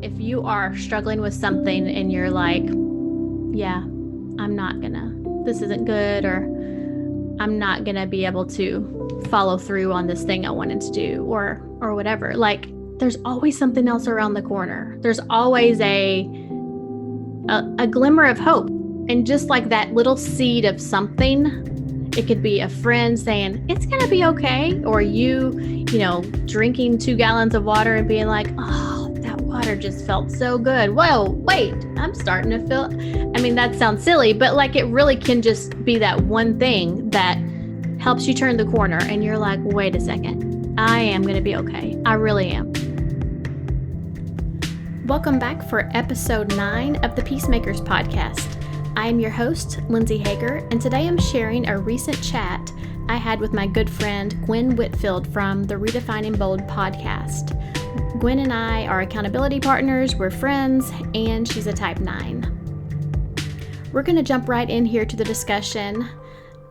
if you are struggling with something and you're like, yeah, this isn't good, or I'm not going to be able to follow through on this thing I wanted to do, or whatever, like there's always something else around the corner. There's always a glimmer of hope. And just like that little seed of something, it could be a friend saying, it's going to be okay. Or you drinking 2 gallons of water and being like, oh, that water just felt so good. Whoa, wait, I'm starting to feel, that sounds silly, but like it really can just be that one thing that helps you turn the corner. And you're like, wait a second, I am going to be okay. I really am. Welcome back for episode 9 of the Peacemakers Podcast. I am your host, Lindsey, and today I'm sharing a recent chat I had with my good friend, Gwen Whitfield from the Redefining Bold Podcast. Gwen and I are accountability partners, we're friends, and she's a type 9. We're going to jump right in here to the discussion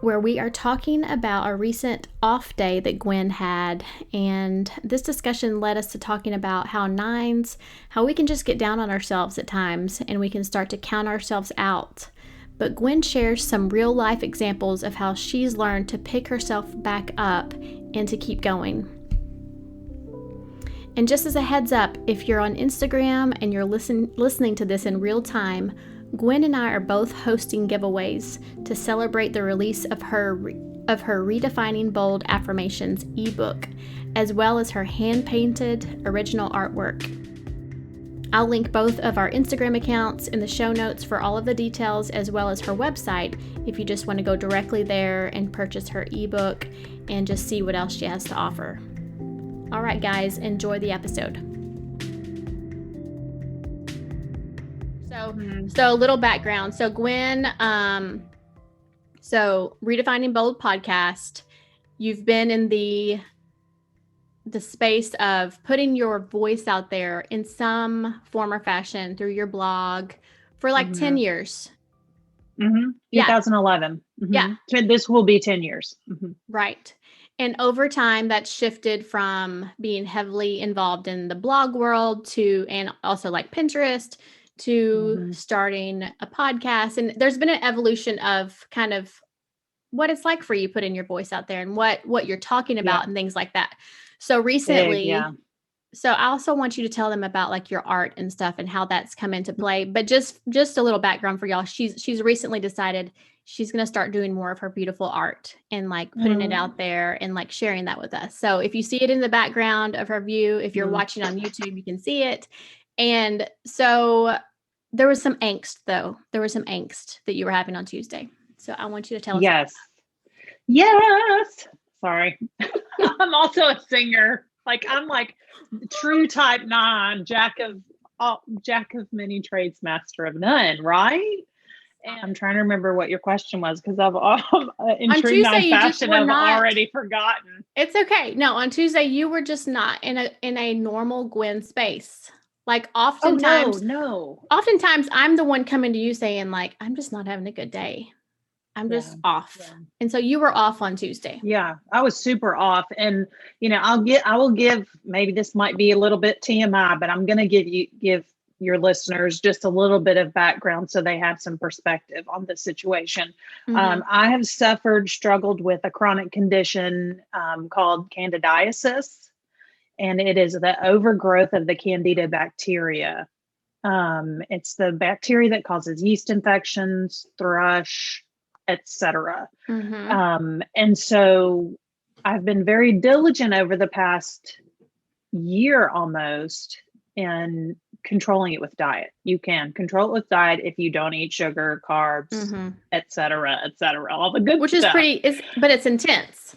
where we are talking about a recent off day that Gwen had, and this discussion led us to talking about how we can just get down on ourselves at times and we can start to count ourselves out. But Gwen shares some real life examples of how she's learned to pick herself back up and to keep going. And just as a heads up, if you're on Instagram and you're listening to this in real time, Gwen and I are both hosting giveaways to celebrate the release of her Redefining Bold Affirmations ebook, as well as her hand-painted original artwork. I'll link both of our Instagram accounts in the show notes for all of the details, as well as her website if you just want to go directly there and purchase her ebook and just see what else she has to offer. All right, guys, enjoy the episode. So a little background. So Gwen, Redefining Bold Podcast, you've been in the space of putting your voice out there in some form or fashion through your blog for like 10 years. Mm-hmm. 2011. Mm-hmm. Yeah. This will be 10 years. Mm-hmm. Right. And over time, that's shifted from being heavily involved in the blog world and also like Pinterest to starting a podcast. And there's been an evolution of kind of what it's like for you putting your voice out there and what you're talking about and things like that. So recently, so I also want you to tell them about like your art and stuff and how that's come into play. But just a little background for y'all. She's recently decided she's going to start doing more of her beautiful art and like putting it out there and like sharing that with us. So if you see it in the background of her view, if you're watching on YouTube, you can see it. And so there was some angst, though. There was some angst that you were having on Tuesday. So I want you to tell us. Yes. Sorry. I'm also a singer. I'm like true type 9, jack of many trades, master of none, right? And I'm trying to remember what your question was because I've in true 9 fashion I've already forgotten. It's okay. No, on Tuesday you were just not in a normal Gwen space. Like oftentimes, oftentimes I'm the one coming to you saying like, I'm just not having a good day. I'm just off. Yeah. And so you were off on Tuesday. Yeah, I was super off. And, I will give, maybe this might be a little bit TMI, but I'm going to give your listeners just a little bit of background so they have some perspective on the situation. Mm-hmm. I have struggled with a chronic condition called candidiasis. And it is the overgrowth of the Candida bacteria. It's the bacteria that causes yeast infections, thrush, etc. Mm-hmm. And so I've been very diligent over the past year almost in controlling it with diet. You can control it with diet if you don't eat sugar, carbs, etc., all the good stuff. But it's intense.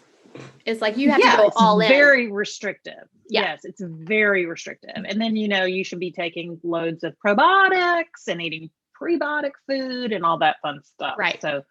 It's like you have to go all in. Very restrictive. Yeah. Yes, it's very restrictive. And then, you should be taking loads of probiotics and eating prebiotic food and all that fun stuff. Right. So,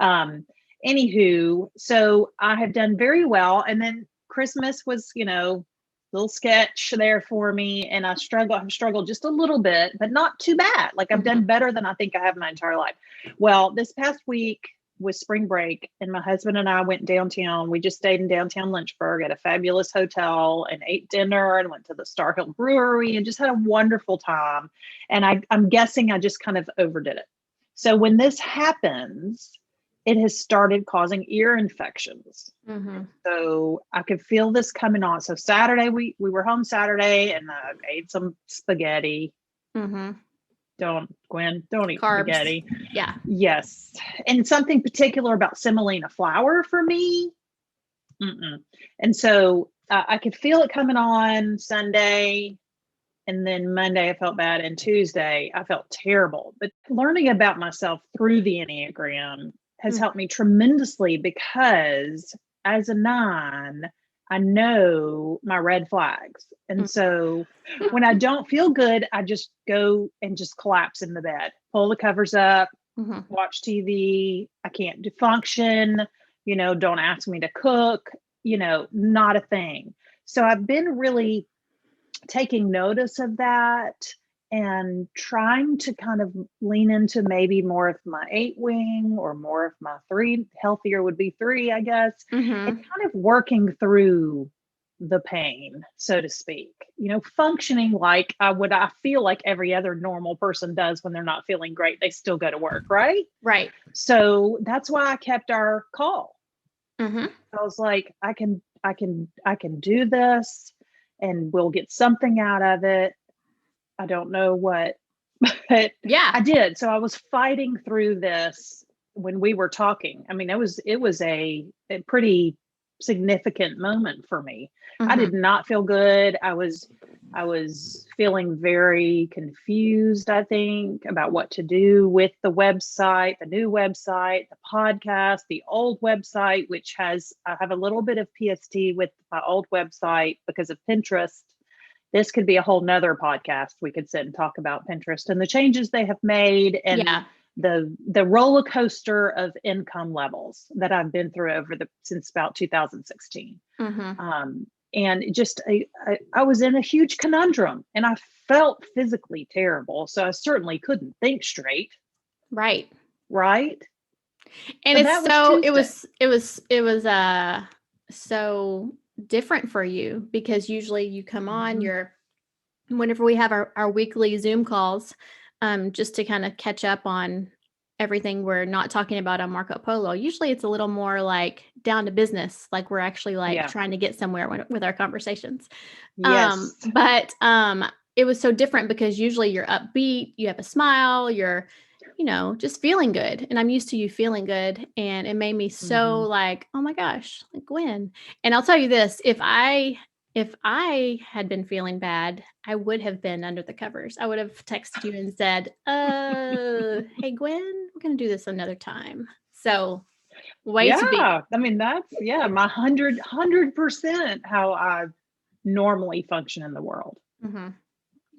anywho, so I have done very well. And then Christmas was, little sketch there for me. And I've struggled just a little bit, but not too bad. Like I've done better than I think I have my entire life. Well, this past week, was spring break, and my husband and I went downtown. We just stayed in downtown Lynchburg at a fabulous hotel and ate dinner and went to the Star Hill Brewery and just had a wonderful time. And I'm guessing I just kind of overdid it. So when this happens, it has started causing ear infections. So I could feel this coming on. So Saturday, we were home Saturday, and I ate some spaghetti. Don't eat Carbs. spaghetti. Yeah. Yes. And something particular about semolina flour for me. And so I could feel it coming on Sunday. And then Monday I felt bad. And Tuesday I felt terrible. But learning about myself through the Enneagram has helped me tremendously, because as a 9, I know my red flags. And so when I don't feel good, I just go and just collapse in the bed, pull the covers up, watch TV. I can't function, don't ask me to cook, not a thing. So I've been really taking notice of that and trying to kind of lean into maybe more of my 8 wing or more of my 3. Healthier would be 3, I guess. And kind of working through the pain, so to speak, functioning like I feel like every other normal person does when they're not feeling great. They still go to work, right? Right. So that's why I kept our call. I was like, I can do this, and we'll get something out of it. I don't know what, but yeah, I did. So I was fighting through this when we were talking. I mean, it was a pretty significant moment for me. I did not feel good. I was feeling very confused, I think, about what to do with the website, the new website, the podcast, the old website, which I have a little bit of PST with my old website because of Pinterest. This could be a whole nother podcast. We could sit and talk about Pinterest and the changes they have made, and the roller coaster of income levels that I've been through since about 2016. And just I was in a huge conundrum, and I felt physically terrible. So I certainly couldn't think straight. Right. And so it was so different for you, because usually you come on whenever we have our weekly Zoom calls, just to kind of catch up on everything we're not talking about on Marco Polo. Usually it's a little more like down to business, like we're actually trying to get somewhere with our conversations. Yes. But it was so different because usually you're upbeat, you have a smile, you're just feeling good. And I'm used to you feeling good. And it made me so like, oh my gosh, like Gwen. And I'll tell you this, if I had been feeling bad, I would have been under the covers. I would have texted you and said, hey Gwen, we're going to do this another time. So to be. I mean, that's my 100% how I normally function in the world.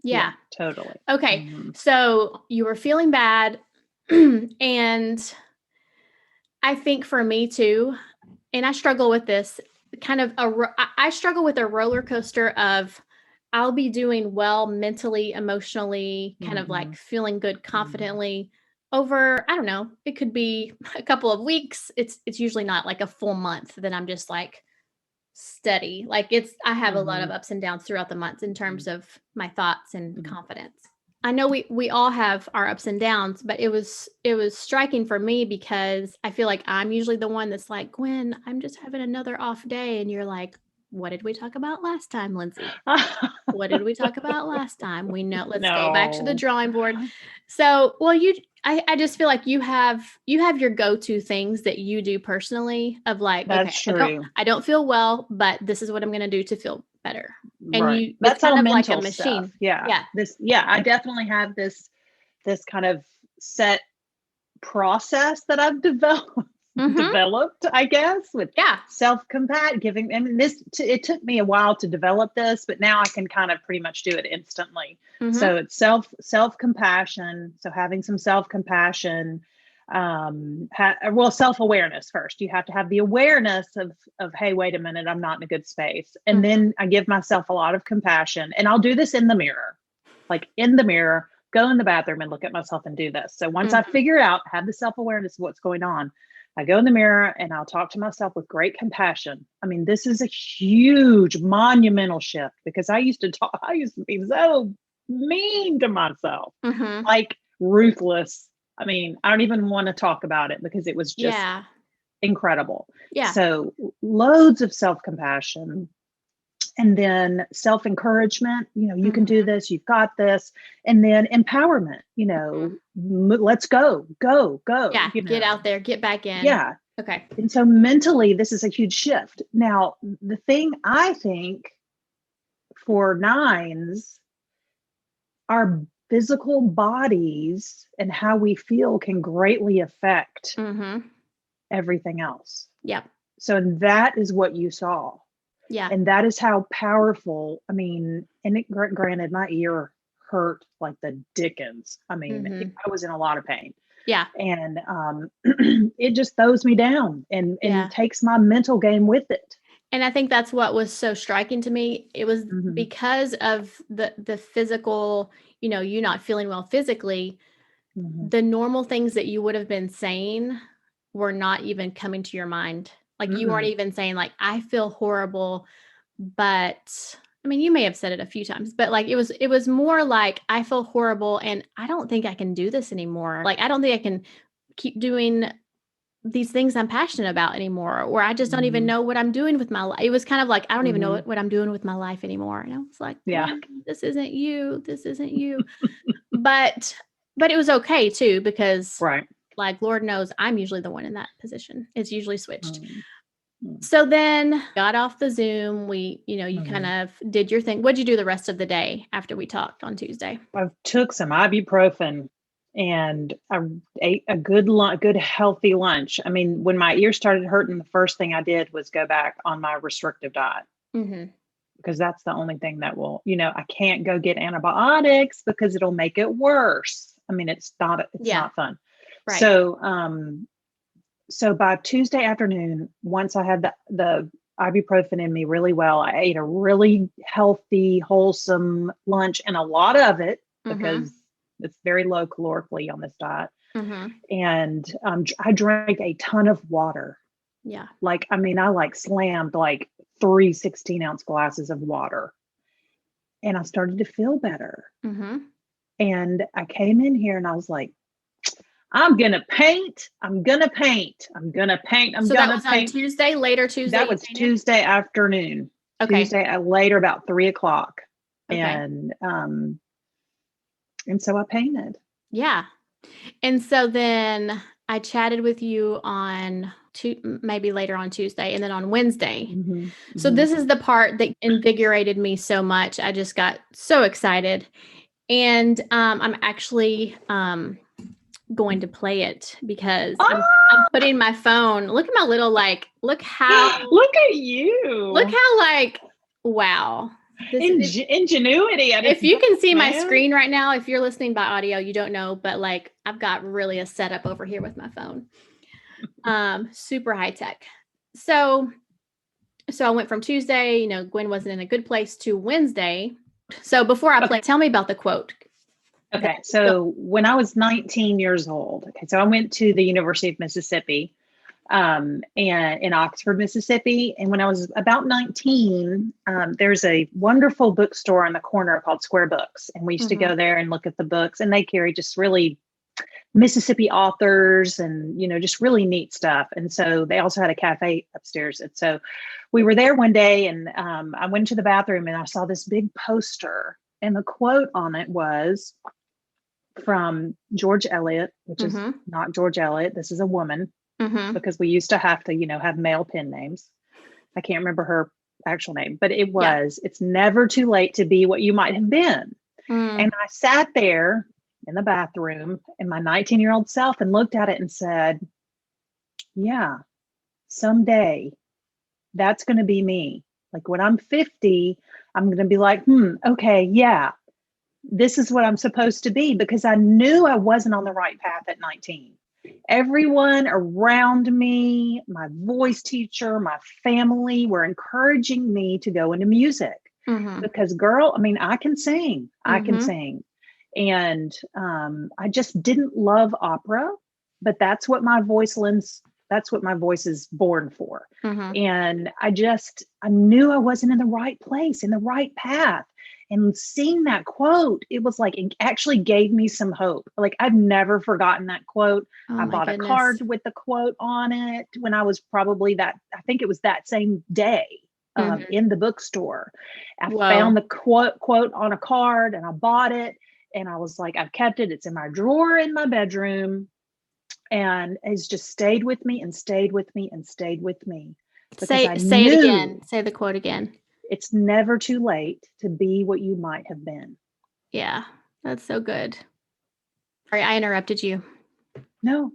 Yeah, totally. Okay. So you were feeling bad. And I think for me too, and I struggle with this kind of, I struggle with a roller coaster of I'll be doing well mentally, emotionally, kind of like feeling good confidently over, I don't know, it could be a couple of weeks. It's usually not like a full month that I'm just like steady. Like I have a lot of ups and downs throughout the months in terms of my thoughts and confidence. I know we all have our ups and downs, but it was striking for me because I feel like I'm usually the one that's like, Gwen, I'm just having another off day. And you're like, what did we talk about last time, Lindsey? What did we talk about last time? We know, let's go back to the drawing board. So, well, I just feel like you have your go-to things that you do personally of like, that's true. I don't feel well, but this is what I'm going to do to feel better. And that's kind of like a machine. Stuff. I definitely have this kind of set process that I've developed, I guess, with self-compassion, giving. I mean, it took me a while to develop this, but now I can kind of pretty much do it instantly. So it's self-compassion. So having some self-compassion, self-awareness first. You have to have the awareness of, hey, wait a minute, I'm not in a good space. And then I give myself a lot of compassion, and I'll do this in the mirror, go in the bathroom and look at myself and do this. So once I figure out, have the self-awareness of what's going on, I go in the mirror and I'll talk to myself with great compassion. I mean, this is a huge monumental shift because I used to be so mean to myself, like ruthless. I mean, I don't even want to talk about it because it was just incredible. Yeah. So loads of self-compassion. And then self-encouragement, you can do this, you've got this. And then empowerment, let's go. Yeah, get out there, get back in. Yeah. Okay. And so mentally, this is a huge shift. Now, the thing I think for 9s, our physical bodies and how we feel can greatly affect everything else. Yep. So that is what you saw. Yeah. And that is how powerful, I mean, and granted, my ear hurt like the dickens. I mean, I was in a lot of pain. Yeah. And it just throws me down and takes my mental game with it. And I think that's what was so striking to me. It was because of the physical, you not feeling well physically, the normal things that you would have been saying were not even coming to your mind. Like you weren't even saying like, I feel horrible, but I mean, you may have said it a few times, but like, it was more like, I feel horrible and I don't think I can do this anymore. Like, I don't think I can keep doing these things I'm passionate about anymore, or I just don't even know what I'm doing with my life. It was kind of like, I don't even know what I'm doing with my life anymore. And I was like, this isn't you. This isn't you. but it was okay too, because like, Lord knows I'm usually the one in that position. It's usually switched. So then got off the Zoom. We, you kind of did your thing. What'd you do the rest of the day after we talked on Tuesday? I took some ibuprofen and I ate a good healthy lunch. I mean, when my ear started hurting, the first thing I did was go back on my restrictive diet. Because that's the only thing that will, I can't go get antibiotics because it'll make it worse. I mean, it's not fun. Right. So by Tuesday afternoon, once I had the ibuprofen in me really well, I ate a really healthy, wholesome lunch, and a lot of it because it's very low calorically on this diet. And I drank a ton of water. Yeah. Like, I mean, I slammed 3 16-ounce glasses of water, and I started to feel better. And I came in here and I was like, I'm going to paint. I'm going to paint. I'm going to paint. So that was on Tuesday, later Tuesday? That was Tuesday afternoon. Okay. Tuesday later, about 3:00. Okay. And so I painted. Yeah. And so then I chatted with you on maybe later on Tuesday and then on Wednesday. So this is the part that invigorated me so much. I just got so excited. And I'm actually going to play it because I'm putting my phone. Look at my little look at you. Look how wow. Ingenuity. If you can see my screen right now, if you're listening by audio, you don't know, but I've got really a setup over here with my phone. Super high tech. So I went from Tuesday, Gwen wasn't in a good place, to Wednesday. So before I play, tell me about the quote. Okay. So when I was 19 years old, so I went to the University of Mississippi, and in Oxford, Mississippi. And when I was about 19, there's a wonderful bookstore on the corner called Square Books. And we used to go there and look at the books, and they carry just really Mississippi authors and, just really neat stuff. And so they also had a cafe upstairs. And so we were there one day, and I went to the bathroom and I saw this big poster, and the quote on it was from George Eliot, which is not George Eliot. This is a woman, because we used to have to, have male pen names. I can't remember her actual name, but it was, it's never too late to be what you might have been. And I sat there in the bathroom in my 19-year-old self and looked at it and said, yeah, someday that's going to be me. Like when I'm 50, I'm going to be like, okay, yeah, this is what I'm supposed to be, because I knew I wasn't on the right path at 19. Everyone around me, my voice teacher, my family were encouraging me to go into music because, girl, I mean, I can sing. I can sing. And I just didn't love opera, but that's what my voice lends. That's what my voice is born for. Mm-hmm. And I knew I wasn't in the right place, in the right path. And seeing that quote, it was like, it actually gave me some hope. Like, I've never forgotten that quote. Oh, I bought a card with the quote on it when I was probably I think it was that same day in the bookstore. I found the quote on a card and I bought it. And I was like, I've kept it. It's in my drawer in my bedroom. And it's just stayed with me and stayed with me and stayed with me. Say it again. Say the quote again. It's never too late to be what you might have been. Yeah, that's so good. Sorry, I interrupted you. No.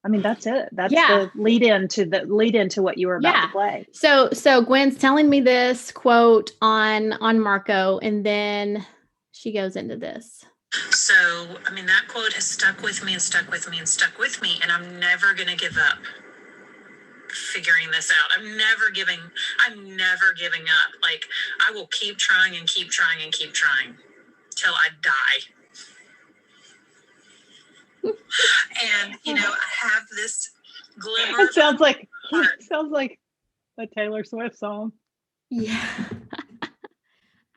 I mean, that's it. That's the lead into what you were about to play. So Gwen's telling me this quote on Marco, and then she goes into this. So, I mean, that quote has stuck with me and stuck with me and stuck with me, and I'm never going to give up figuring this out. I'm never giving up. Like, I will keep trying and keep trying and keep trying till I die. And, you know, I have this glimmer. It sounds like a Taylor Swift song. Yeah.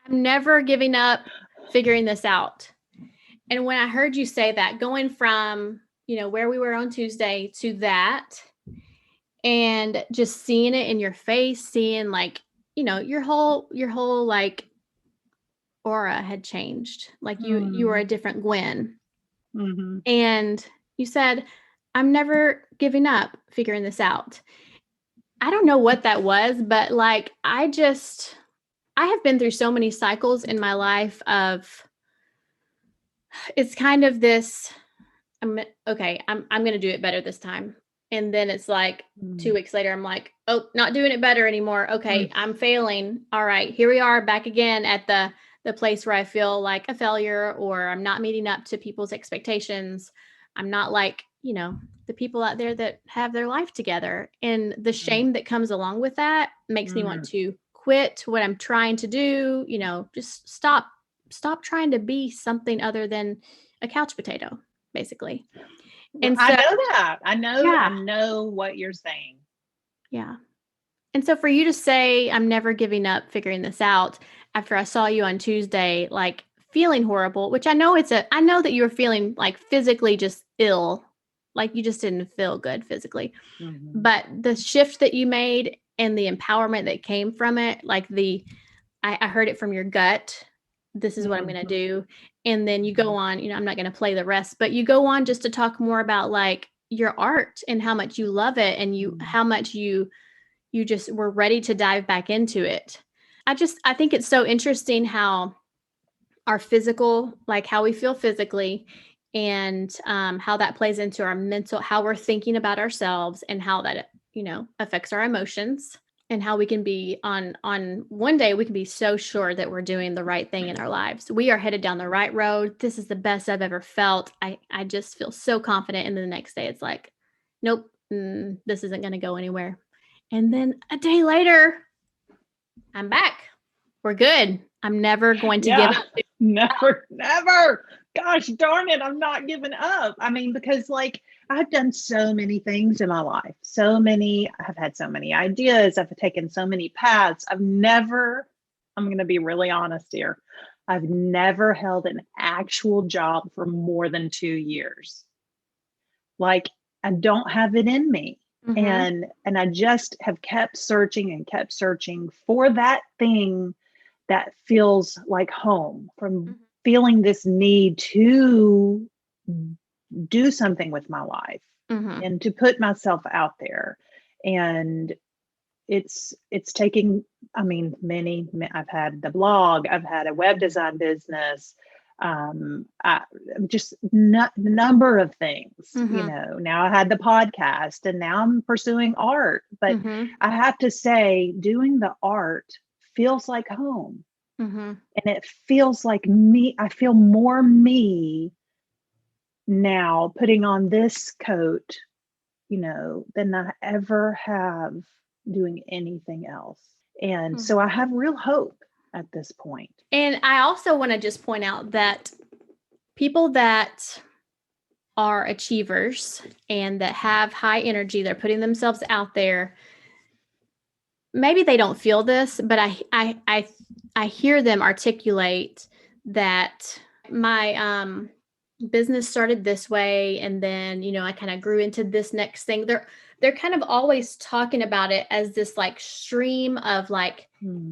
I'm never giving up figuring this out. And when I heard you say that, going from, you know, where we were on Tuesday to that, and just seeing it in your face, seeing like, you know, your whole like aura had changed. Like you were a different Gwen. Mm-hmm. And you said, I'm never giving up figuring this out. I don't know what that was, but like, I have been through so many cycles in my life of, it's kind of this, I'm going to do it better this time. And then it's like 2 weeks later, I'm like, oh, not doing it better anymore. Okay, I'm failing. All right, here we are back again at the place where I feel like a failure, or I'm not meeting up to people's expectations. I'm not like, you know, the people out there that have their life together. And the shame that comes along with that makes me want to quit what I'm trying to do, you know, just stop trying to be something other than a couch potato, basically. And I know that. I know what you're saying. Yeah. And so for you to say, I'm never giving up figuring this out after I saw you on Tuesday, like feeling horrible, which I know that you were feeling like physically just ill, like you just didn't feel good physically. Mm-hmm. But the shift that you made and the empowerment that came from it, like I heard it from your gut. This is what I'm going to do. And then you go on, you know, I'm not going to play the rest, but you go on just to talk more about like your art and how much you love it and how much you just were ready to dive back into it. I think it's so interesting how our physical, like how we feel physically and how that plays into our mental, how we're thinking about ourselves and how that, you know, affects our emotions. And how we can be on one day, we can be so sure that we're doing the right thing in our lives. We are headed down the right road. This is the best I've ever felt. I just feel so confident. And then the next day it's like, nope, this isn't going to go anywhere. And then a day later, I'm back. We're good. I'm never going to give up. Never. Gosh darn it. I'm not giving up. I mean, because like I've done so many things in my life. I've had so many ideas. I've taken so many paths. I'm going to be really honest here. I've never held an actual job for more than 2 years. Like I don't have it in me. Mm-hmm. And I just have kept searching for that thing that feels like home, from feeling this need to do something with my life and to put myself out there. And it's taking, I mean, I've had the blog, I've had a web design business, just number of things, you know, now I had the podcast and now I'm pursuing art, but I have to say doing the art feels like home and it feels like me. I feel more me now putting on this coat, you know, than I ever have doing anything else. And so I have real hope at this point. And I also want to just point out that people that are achievers and that have high energy, they're putting themselves out there. Maybe they don't feel this, but I hear them articulate that my business started this way, and then I kind of grew into this next thing. They're kind of always talking about it as this like stream of like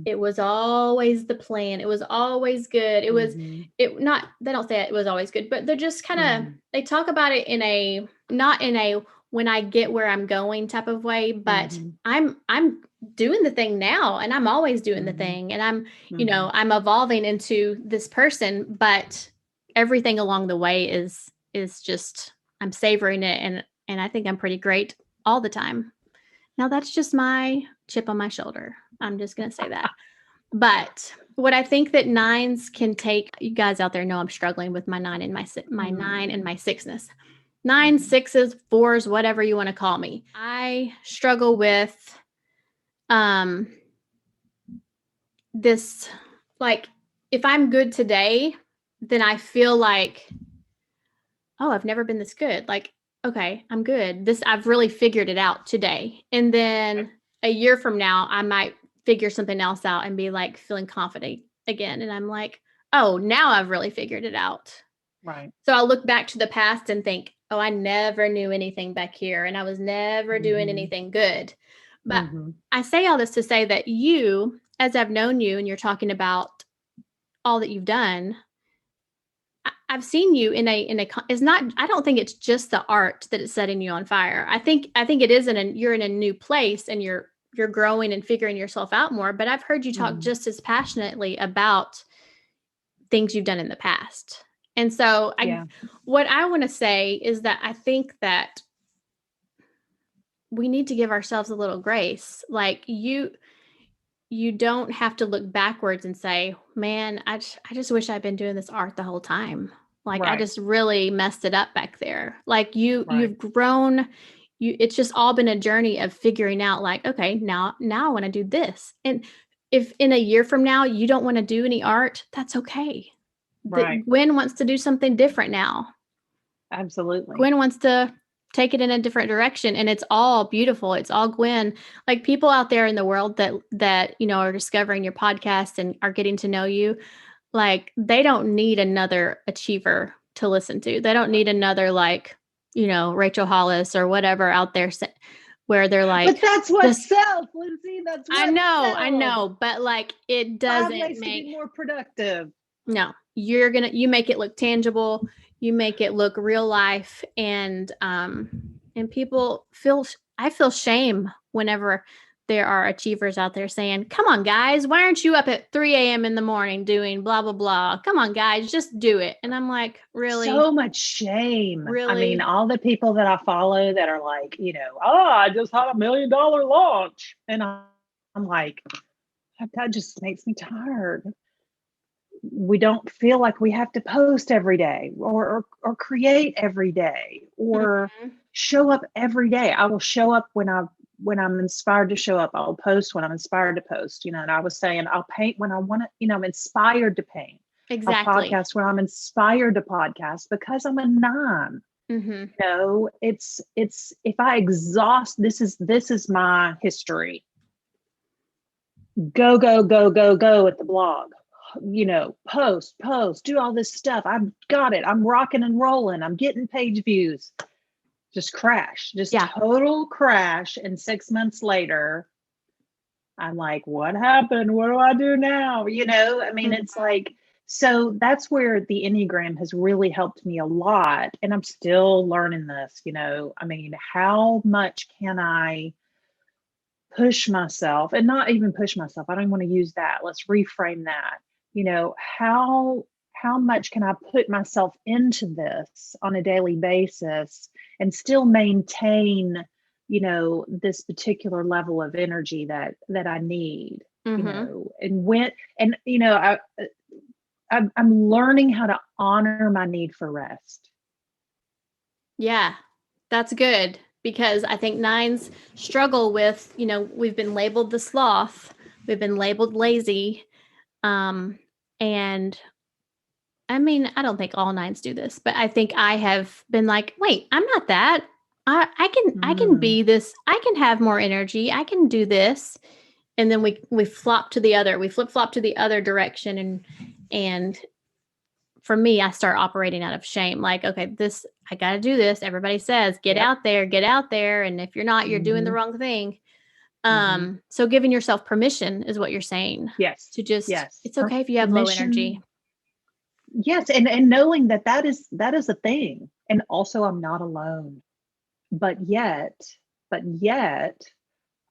it was always the plan. It was always good. It was it not they don't say it was always good, but they're just kind of they talk about it in a not in a when I get where I'm going type of way, but I'm doing the thing now, and I'm always doing the thing, and I'm I'm evolving into this person, but everything along the way is just I'm savoring it, and I think I'm pretty great all the time. Now that's just my chip on my shoulder. I'm just going to say that. But what I think that nines can take, you guys out there know I'm struggling with my 9 and my 9 and my 6ness. 9, 6s, 4s, whatever you want to call me. I struggle with this, like, if I'm good today, then I feel like, oh, I've never been this good. Like, okay, I'm good. I've really figured it out today. And then a year from now, I might figure something else out and be like feeling confident again. And I'm like, oh, now I've really figured it out. Right. So I'll look back to the past and think, oh, I never knew anything back here, and I was never doing anything good. But I say all this to say that you, as I've known you, and you're talking about all that you've done, I've seen you in a it's not, I don't think it's just the art that is setting you on fire. I think it is you're in a new place, and you're growing and figuring yourself out more, but I've heard you talk just as passionately about things you've done in the past. And so what I want to say is that I think that we need to give ourselves a little grace. Like you don't have to look backwards and say, man, I just wish I'd been doing this art the whole time. Like I just really messed it up back there. Like you've grown, it's just all been a journey of figuring out like, okay, now I want to do this. And if in a year from now, you don't want to do any art, that's okay. Right. Gwen wants to do something different now. Absolutely. Gwen wants to take it in a different direction, and it's all beautiful. It's all Gwen. Like people out there in the world that are discovering your podcast and are getting to know you, like they don't need another achiever to listen to. They don't need another Rachel Hollis or whatever out there where they're like, but that's what sells, Lindsey. That's what I know, but like it doesn't make it more productive. No, you make it look tangible. You make it look real life, and people I feel shame whenever there are achievers out there saying, come on guys, why aren't you up at 3 a.m. in the morning doing blah, blah, blah. Come on guys, just do it. And I'm like, really? So much shame. Really? I mean, all the people that I follow that are like, I just had $1 million launch. And I'm like, that just makes me tired. We don't feel like we have to post every day or create every day or show up every day. I will show up when I'm inspired to show up. I'll post when I'm inspired to post, and I was saying I'll paint when I want to, I'm inspired to paint. Exactly. I'll podcast when I'm inspired to podcast because I'm a 9. It's if I exhaust, this is my history. Go at the blog. Post, do all this stuff. I've got it. I'm rocking and rolling. I'm getting page views. Just crash, total crash. And 6 months later, I'm like, what happened? What do I do now? It's like, so that's where the Enneagram has really helped me a lot. And I'm still learning this, how much can I push myself and not even push myself? I don't want to use that. Let's reframe that. How much can I put myself into this on a daily basis and still maintain, this particular level of energy that I need, and I'm learning how to honor my need for rest. Yeah, that's good, because I think 9s struggle with, we've been labeled the sloth, we've been labeled lazy, and I mean, I don't think all 9s do this, but I think I have been like, wait, I'm not that. I can be this. I can have more energy. I can do this. And then we flip-flop to the other direction. And for me, I start operating out of shame. Like, okay, I got to do this. Everybody says, get out there. And if you're not, you're doing the wrong thing. So giving yourself permission is what you're saying. Yes. To just, it's okay if you have low energy. Yes. And knowing that is a thing. And also I'm not alone, but yet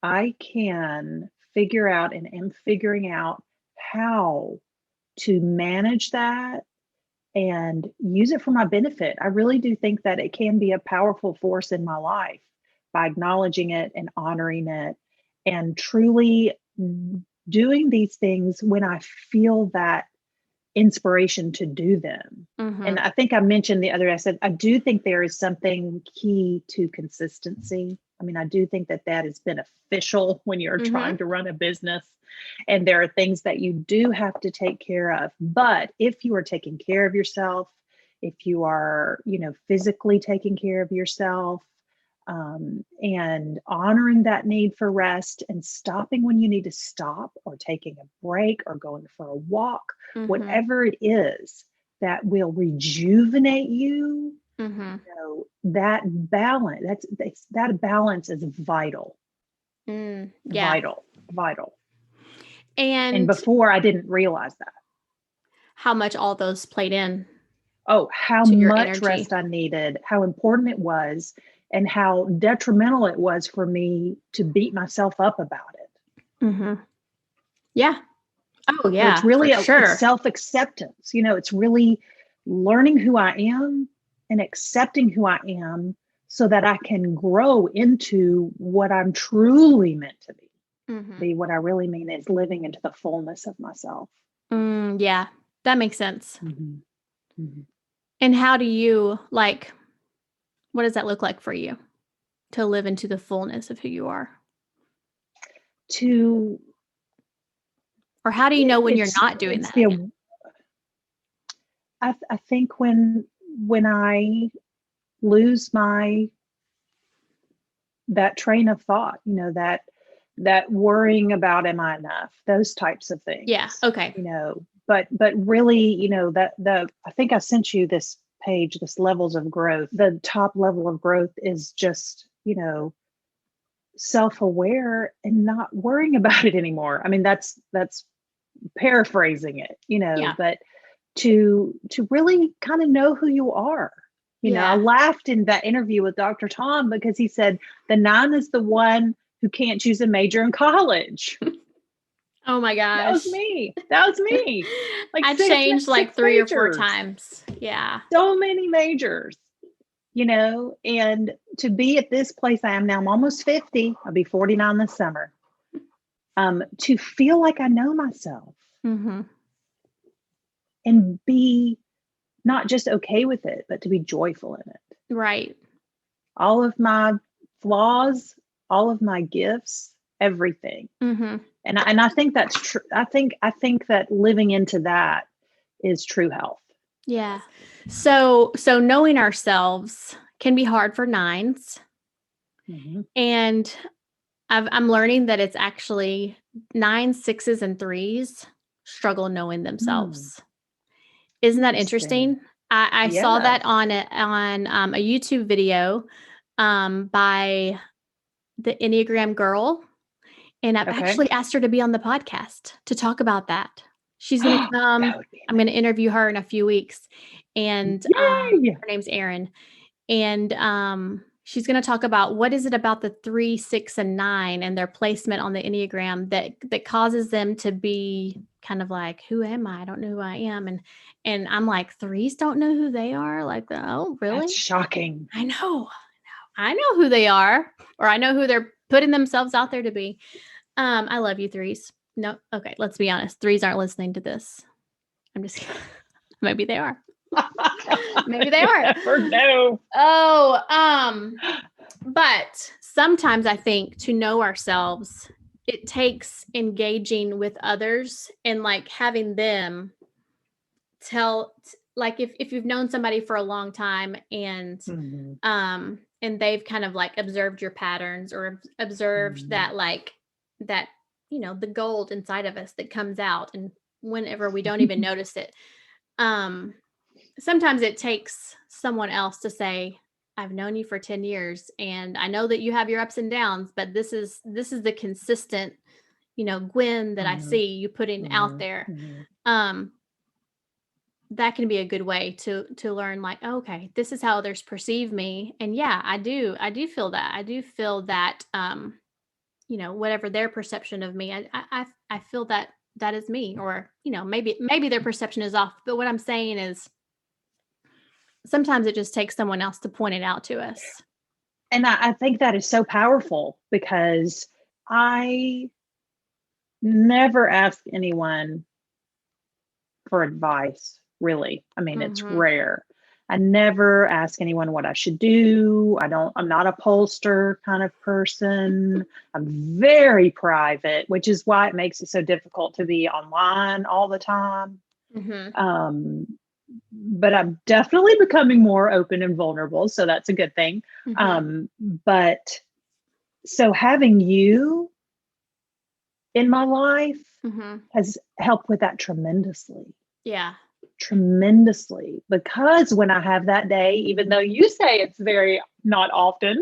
I can figure out and am figuring out how to manage that and use it for my benefit. I really do think that it can be a powerful force in my life by acknowledging it and honoring it and truly doing these things when I feel that inspiration to do them. And I think I mentioned the other day, I said, I do think there is something key to consistency. I mean, I do think that is beneficial when you're trying to run a business and there are things that you do have to take care of. But if you are taking care of yourself, if you are, physically taking care of yourself, and honoring that need for rest and stopping when you need to stop or taking a break or going for a walk, whatever it is that will rejuvenate you, that balance, that balance is vital. Vital. And before I didn't realize that. How much all those played in. Oh, how much rest I needed, how important it was, and how detrimental it was for me to beat myself up about it. Yeah. Oh, yeah. So it's really a self-acceptance. It's really learning who I am and accepting who I am so that I can grow into what I'm truly meant to be. What I really mean is living into the fullness of myself. Yeah, that makes sense. And how do you what does that look like for you to live into the fullness of who you are? Or how do you know when you're not doing that? I think when I lose that train of thought, that worrying about, am I enough? Those types of things. Yeah. Okay. But really, I think I sent you this page, this levels of growth. The top level of growth is just, self-aware and not worrying about it anymore. I mean, that's paraphrasing it, but to really kind of know who you are. I laughed in that interview with Dr. Tom because he said the 9 is the one who can't choose a major in college. Oh my gosh. That was me. I changed 3 or 4 times. Yeah. So many majors, and to be at this place I am now, I'm almost 50. I'll be 49 this summer. To feel like I know myself and be not just okay with it, but to be joyful in it. Right. All of my flaws, all of my gifts, everything. And I think that's true. I think that living into that is true health. Yeah. So knowing ourselves can be hard for 9s. And I'm learning that it's actually 9s, 6s, and 3s struggle knowing themselves. Isn't that interesting? I saw that on a YouTube video by the Enneagram girl. And I've actually asked her to be on the podcast to talk about that. She's going to come. I'm going to interview her in a few weeks. And her name's Erin. And she's going to talk about what is it about the 3, 6, and 9 and their placement on the Enneagram that causes them to be kind of like, who am I? I don't know who I am. And I'm like, 3s don't know who they are? Like, oh, really? That's shocking. I know who they are, or I know who they're putting themselves out there to be. I love you, 3s. No, okay, let's be honest. 3s aren't listening to this. I'm just kidding. Maybe they are. Maybe they are. Never know. Oh, but sometimes I think to know ourselves, it takes engaging with others and having them like if you've known somebody for a long time and and they've kind of like observed your patterns or observed that like that, you know, the gold inside of us that comes out and whenever we don't even notice it. Sometimes it takes someone else to say, I've known you for 10 years and I know that you have your ups and downs, but this is the consistent, you know, Gwen that I see you putting out there. That can be a good way to learn like, okay, this is how others perceive me. And yeah, I do feel that. I do feel that, you know, whatever their perception of me, I feel that is me, or, you know, maybe their perception is off. But what I'm saying is sometimes it just takes someone else to point it out to us. And I think that is so powerful because I never ask anyone for advice, really. I mean, it's rare. I never ask anyone what I should do. I'm not a pollster kind of person. I'm very private, which is why it makes it so difficult to be online all the time. But I'm definitely becoming more open and vulnerable. So that's a good thing. But so having you in my life has helped with that tremendously. Yeah. Tremendously. Because when I have that day, even though you say it's very not often,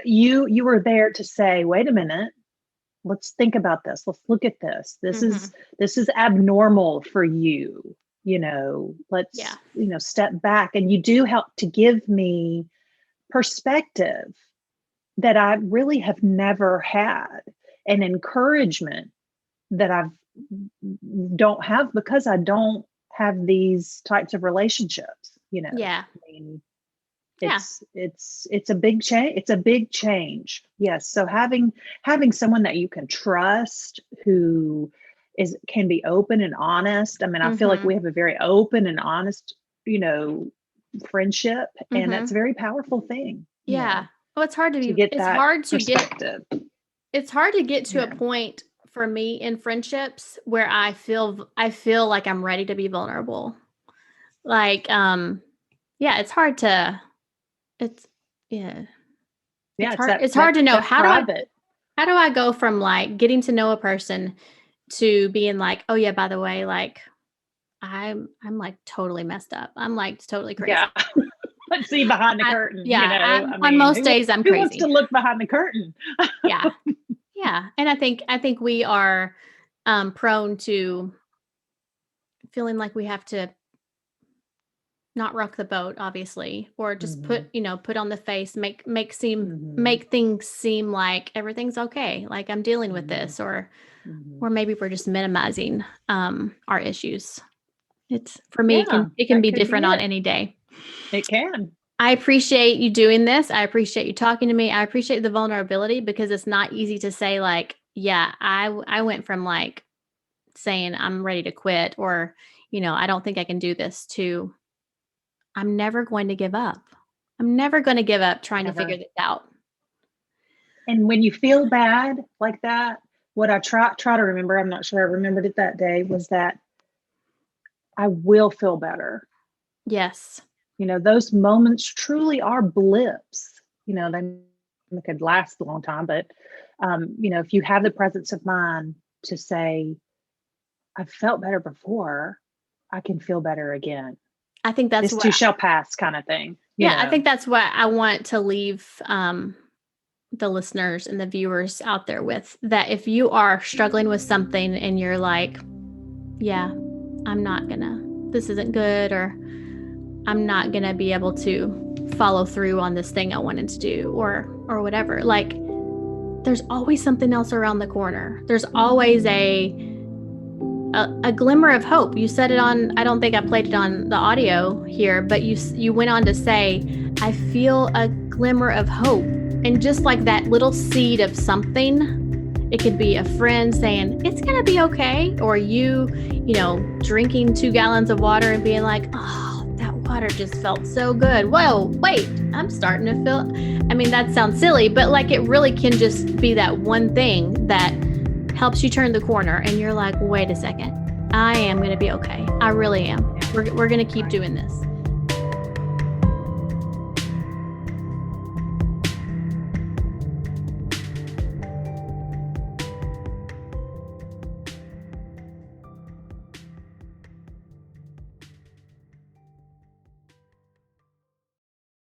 you were there to say, wait a minute, let's think about this. Let's look at this. This is abnormal for you. You know, let's, you know, step back. And you do help to give me perspective that I really have never had, and encouragement that I don't have because I don't have these types of relationships, you know. Yeah. I mean, it's a big change. It's a big change. Yes. So having someone that you can trust who can be open and honest. I mean, I feel like we have a very open and honest, you know, friendship, and that's a very powerful thing. Yeah. Know, well, it's hard to get it's that hard to perspective. It's hard to get to a point for me in friendships where I feel like I'm ready to be vulnerable. Like, it's hard to, it's hard to know how do I go from like getting to know a person to being like, oh yeah, by the way, like I'm like totally messed up. I'm like totally crazy. Yeah. Let's see behind the curtain. Yeah. You know? On most days I'm crazy. Who wants to look behind the curtain? Yeah. Yeah. And I think we are prone to feeling like we have to not rock the boat, obviously, or just put on the face, make things seem like everything's okay. Like I'm dealing with this, or maybe we're just minimizing our issues. It's for me, it can be different on any day. It can. I appreciate you doing this. I appreciate you talking to me. I appreciate the vulnerability because it's not easy to say like, yeah, I went from like saying I'm ready to quit, or, you know, I don't think I can do this, to I'm never going to give up. I'm never going to give up trying to figure this out. And when you feel bad like that, what I try to remember, I'm not sure I remembered it that day, was that I will feel better. Yes. You know, those moments truly are blips. You know, they could last a long time, but, you know, if you have the presence of mind to say, I've felt better before, I can feel better again. I think that's this too shall pass kind of thing. Yeah. I think that's what I want to leave the listeners and the viewers out there with, that if you are struggling with something and you're like, yeah, this isn't good, or I'm not going to be able to follow through on this thing I wanted to do, or whatever. Like, there's always something else around the corner. There's always a glimmer of hope. You said it on, I don't think I played it on the audio here, but you went on to say, I feel a glimmer of hope. And just like that little seed of something, it could be a friend saying, it's going to be okay. Or you know, drinking 2 gallons of water and being like, oh, that water just felt so good. Whoa, wait, I'm starting to feel, I mean, that sounds silly, but like it really can just be that one thing that helps you turn the corner and you're like, wait a second, I am going to be okay. I really am. we're going to keep doing this.